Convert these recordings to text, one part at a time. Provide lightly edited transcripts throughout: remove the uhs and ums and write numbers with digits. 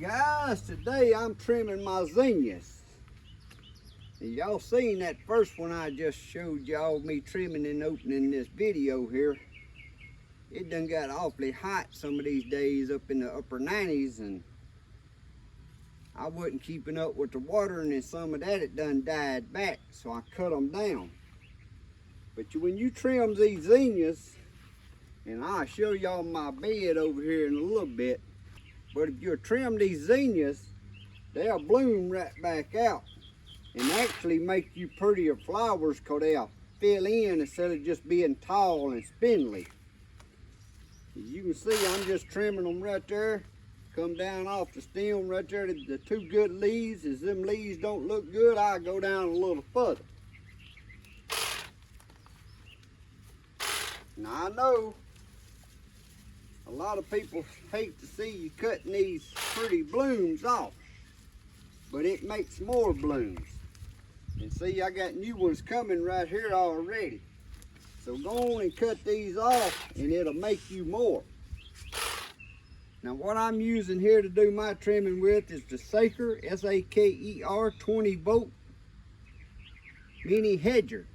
Guys, today I'm trimming my zinnias. Y'all seen that first one I just showed y'all, me trimming and opening this video here. It done got awfully hot some of these days, up in the upper 90s, and I wasn't keeping up with the watering, and some of that it done died back, so I cut them down. But when you trim these zinnias, and I'll show y'all my bed over here in a little bit, but if you trim these zinnias, they'll bloom right back out and actually make you prettier flowers, because they'll fill in instead of just being tall and spindly. As you can see, I'm just trimming them right there. Come down off the stem right there. The two good leaves, as them leaves don't look good, I go down a little further. Now I know a lot of people hate to see you cutting these pretty blooms off, but it makes more blooms. And see, I got new ones coming right here already. So go on and cut these off and it'll make you more. Now what I'm using here to do my trimming with is the SAKER, S-A-K-E-R 20 volt mini hedger.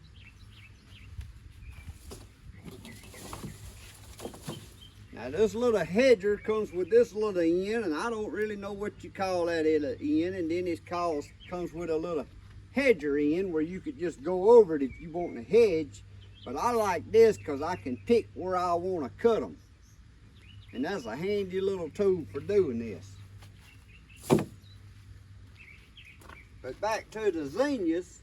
Now this little hedger comes with this little end, and I don't really know what you call that end, and then it comes with a little hedger end where you could just go over it if you want to hedge. But I like this because I can pick where I want to cut them. And that's a handy little tool for doing this. But back to the zinnias,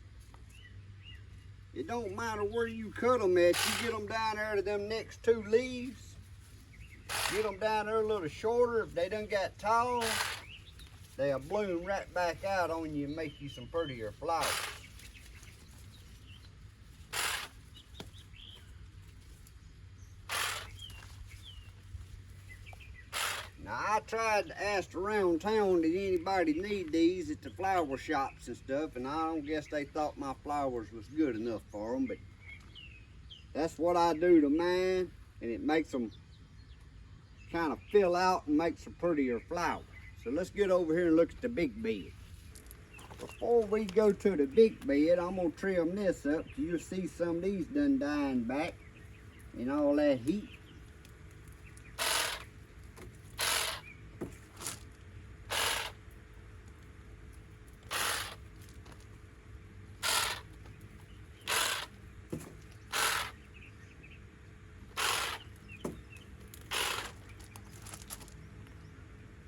it don't matter where you cut them at. You get them down there to them next two leaves. Get them down there a little shorter. If they done got tall, they'll bloom right back out on you and make you some prettier flowers. Now I tried to ask around town, did anybody need these at the flower shops and stuff, and I don't guess they thought my flowers was good enough for them, but that's what I do to mine, and it makes them kind of fill out and makes a prettier flower. So let's get over here and look at the big bed. Before we go to the big bed, I'm gonna trim this up so you'll see some of these done dying back and all that heat.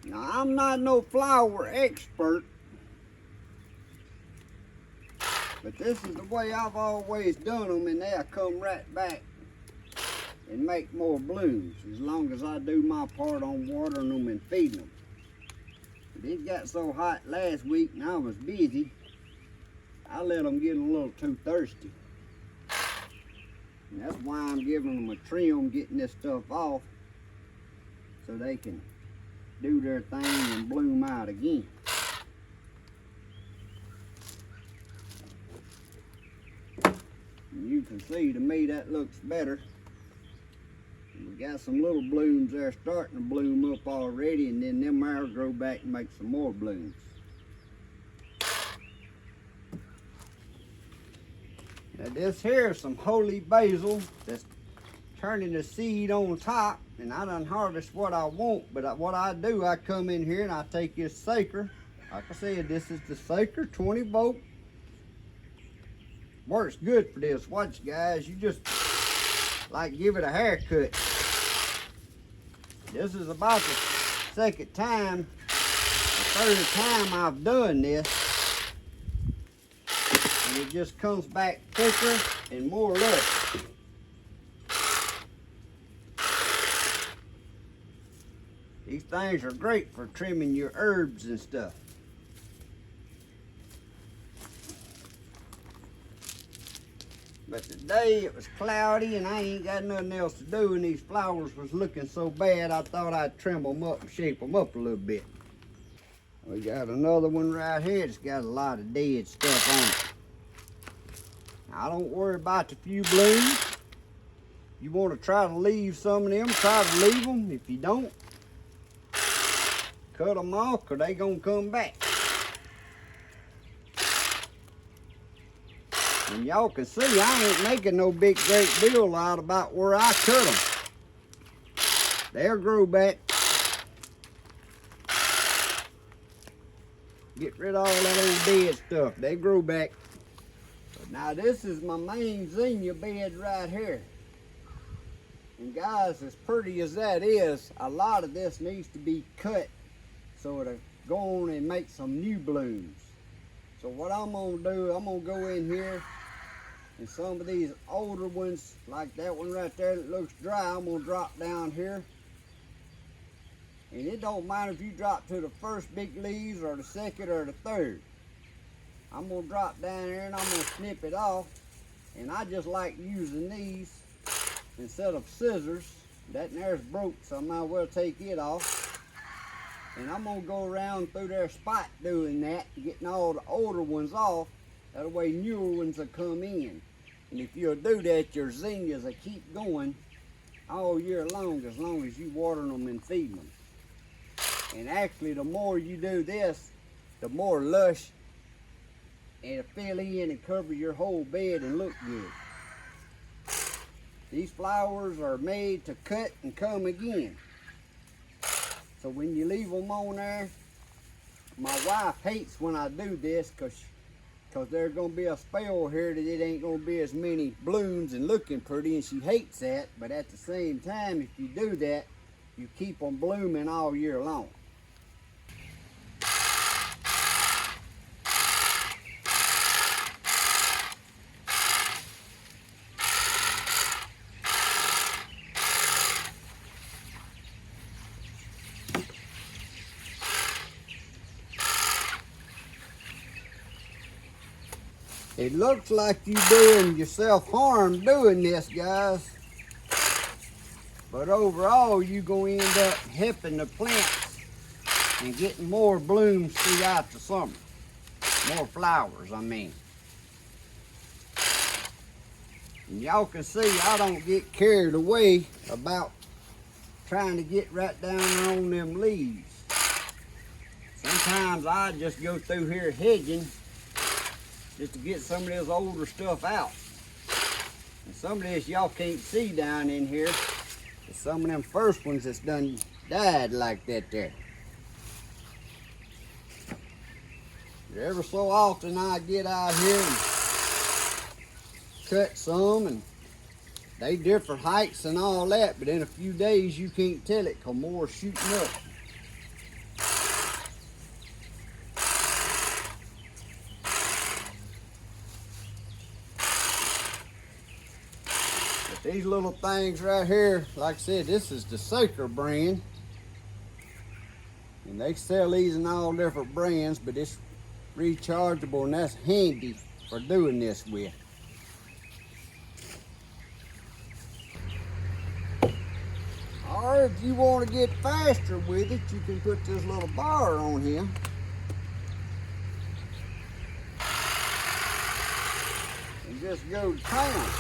Now, I'm not no flower expert, but this is the way I've always done them, and they'll come right back and make more blooms as long as I do my part on watering them and feeding them. But it got so hot last week and I was busy, I let them get a little too thirsty. And that's why I'm giving them a trim, getting this stuff off so they can do their thing and bloom out again. And you can see, to me, that looks better. And we got some little blooms there starting to bloom up already, and then them there grow back and make some more blooms. Now this here is some holy basil that's turning the seed on top, and I done harvest what I want, but what I do, I come in here and I take this SAKER. Like I said, this is the SAKER 20 volt. Works good for this. Watch, guys, you just like give it a haircut. This is about the second time, the third time I've done this, and it just comes back thicker and more lush. These things are great for trimming your herbs and stuff. But today it was cloudy and I ain't got nothing else to do, and these flowers was looking so bad I thought I'd trim them up and shape them up a little bit. We got another one right here that's got a lot of dead stuff on it. Now, don't worry about the few blooms. You want to try to leave some of them, try to leave them. If you don't, cut them off, or they gonna come back. And y'all can see I ain't making no big great deal out about where I cut them. They'll grow back. Get rid of all that old dead stuff. They grow back. But now this is my main zinnia bed right here. And guys, as pretty as that is, a lot of this needs to be cut so it'll go on and make some new blooms. So what I'm gonna do, I'm gonna go in here and some of these older ones, like that one right there that looks dry, I'm gonna drop down here. And it don't matter if you drop to the first big leaves or the second or the third. I'm gonna drop down there and I'm gonna snip it off. And I just like using these instead of scissors. That there's broke, so I might as well take it off. And I'm gonna go around through their spot doing that, getting all the older ones off. That way newer ones will come in. And if you'll do that, your zinnias will keep going all year long as you water them and feed them. And actually, the more you do this, the more lush it'll fill in and cover your whole bed and look good. These flowers are made to cut and come again. So when you leave them on there, my wife hates when I do this because there's going to be a spell here that it ain't going to be as many blooms and looking pretty, and she hates that. But at the same time, if you do that, you keep them blooming all year long. It looks like you're doing yourself harm doing this, guys. But overall, you're going to end up helping the plants and getting more blooms throughout the summer. More flowers, I mean. And y'all can see I don't get carried away about trying to get right down there on them leaves. Sometimes I just go through here hedging just to get some of this older stuff out. And some of this y'all can't see down in here. Some of them first ones that's done died like that there. Every so often I get out here and cut some, and they different heights and all that, but in a few days you can't tell it because more is shooting up. These little things right here, like I said, this is the SAKER brand. And they sell these in all different brands, but it's rechargeable and that's handy for doing this with. Or if you want to get faster with it, you can put this little bar on here. And just go to town.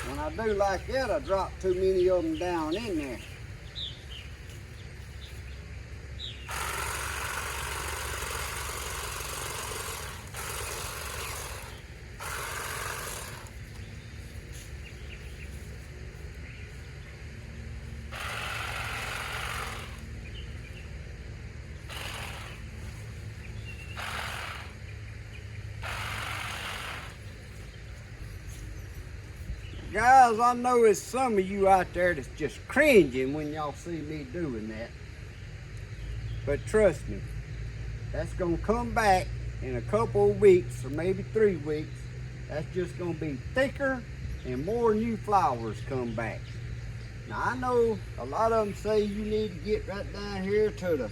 When I do like that, I drop too many of them down in there. Guys, I know there's some of you out there that's just cringing when y'all see me doing that. But trust me, that's gonna come back in a couple of weeks or maybe 3 weeks. That's just gonna be thicker and more new flowers come back. Now I know a lot of them say you need to get right down here to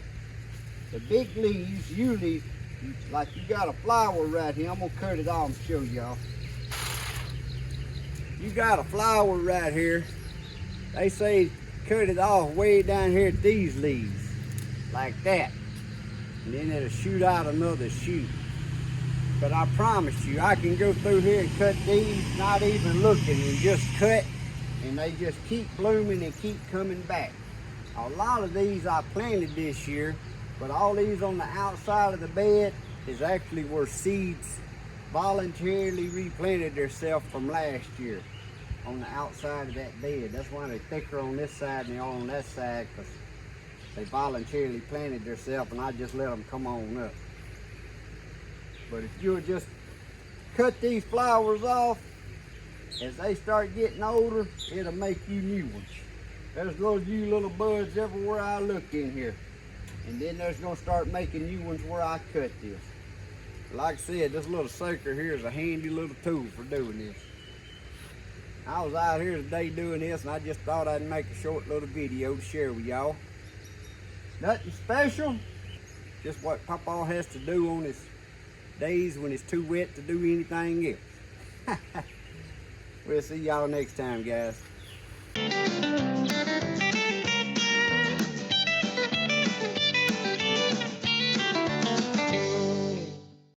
the big leaves. Usually, like you got a flower right here. I'm gonna cut it off and show y'all. You got a flower right here. They say cut it off way down here at these leaves, like that. And then it'll shoot out another shoot. But I promise you, I can go through here and cut these, not even looking, and just cut and they just keep blooming and keep coming back. A lot of these I planted this year, but all these on the outside of the bed is actually where seeds voluntarily replanted themselves from last year on the outside of that bed. That's why they're thicker on this side than they are on that side, because they voluntarily planted themselves and I just let them come on up. But if you would just cut these flowers off, as they start getting older, it'll make you new ones. There's you little buds everywhere I look in here. And then there's gonna start making new ones where I cut this. Like I said, this little SAKER here is a handy little tool for doing this. I was out here today doing this and I just thought I'd make a short little video to share with y'all. Nothing special, just what Papaw has to do on his days when it's too wet to do anything else. We'll see y'all next time, guys.